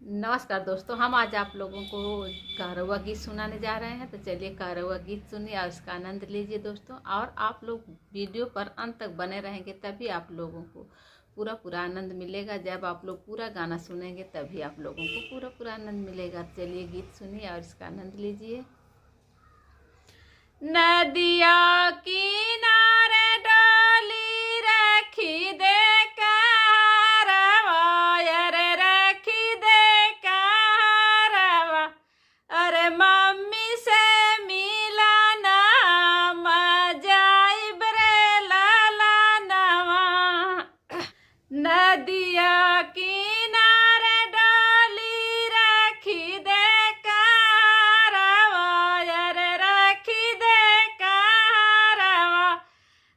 नमस्कार दोस्तों, हम आज आप लोगों को कारवा गीत सुनाने जा रहे हैं। तो चलिए कारवा गीत सुनिए और इसका आनंद लीजिए दोस्तों। और आप लोग वीडियो पर अंत तक बने रहेंगे तभी आप लोगों को पूरा आनंद मिलेगा। जब आप लोग पूरा गाना सुनेंगे तभी आप लोगों को पूरा आनंद मिलेगा। चलिए गीत सुनिए और इसका आनंद लीजिए। नदिया किनारे डोली रखी दे नदिया किनारे डोली रखी दे कारवा, अरे रखी दे कारवा,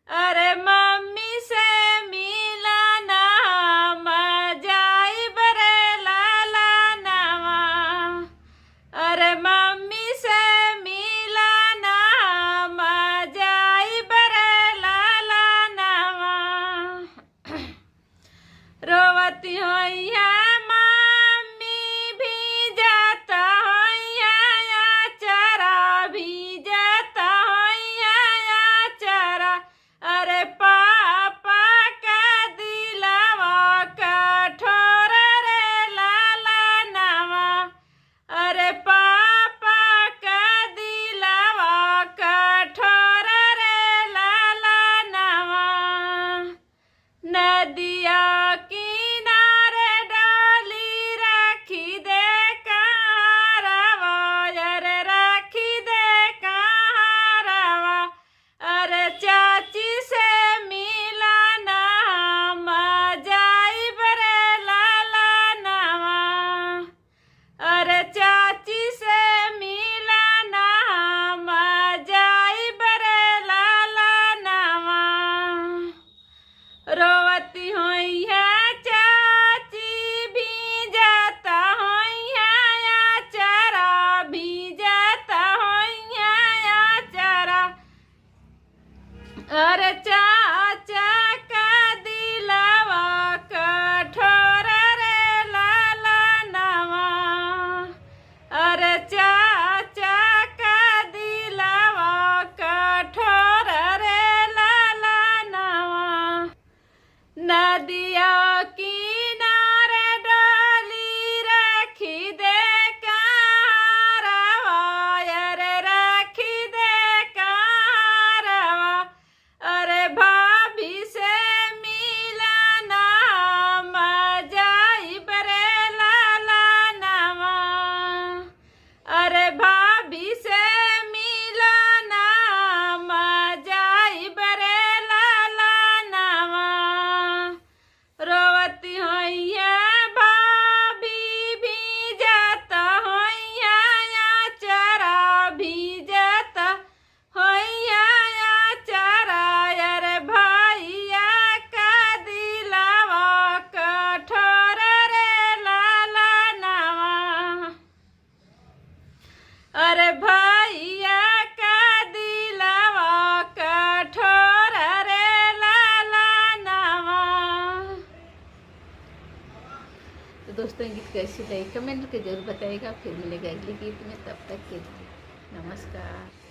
अरे मम्मी से मिलना मजाई बरे लाला नवा, अरे मम्मी से मिलना मजाई बरे लाला नवा। रोवती होइया मम्मी भी जाता होइया चरा, भी जाता होइया चरा, अरे पापा का दिलवा कठोर रे लाला नवा, अरे पापा का दिलवा कठोर रे लाला नवा। नदिया किनारे डोली रखी दे कारवा, अरे रखी दे कारवा, अरे चाची से मिलना मजाई बरे लाला नवा, अरे चाची से मिलना मजाई बरे लाला नवा। रोवती होई है चाची भी जाता होइया चरा, भी जाता होइया चरा, अरे चाचा का दिलवा कठोर रे लाला नवा, अरे चाचा का दिलवा कठोर रे लाला नवा। नदिया किनारे डोली रखी दे कारवा, अरे रखी दे कारवा, अरे भाभी से मिलना मजाई बरे लाला नवा, अरे भाभी से मिलना मजाई बरे लाला नवा। रोवती होइया भाभी भी जाता होइया चरा, भी जाता होइया चरा, अरे भैया का दिलवा कठोर रे लाला नवा, अरे भैया का दिलवा कठोर रे लाला नवा। तो दोस्तों गीत कैसी लगी कमेंट करके जरूर बताइएगा। फिर मिलेगा अगले गीत में, तब तक के लिए नमस्कार।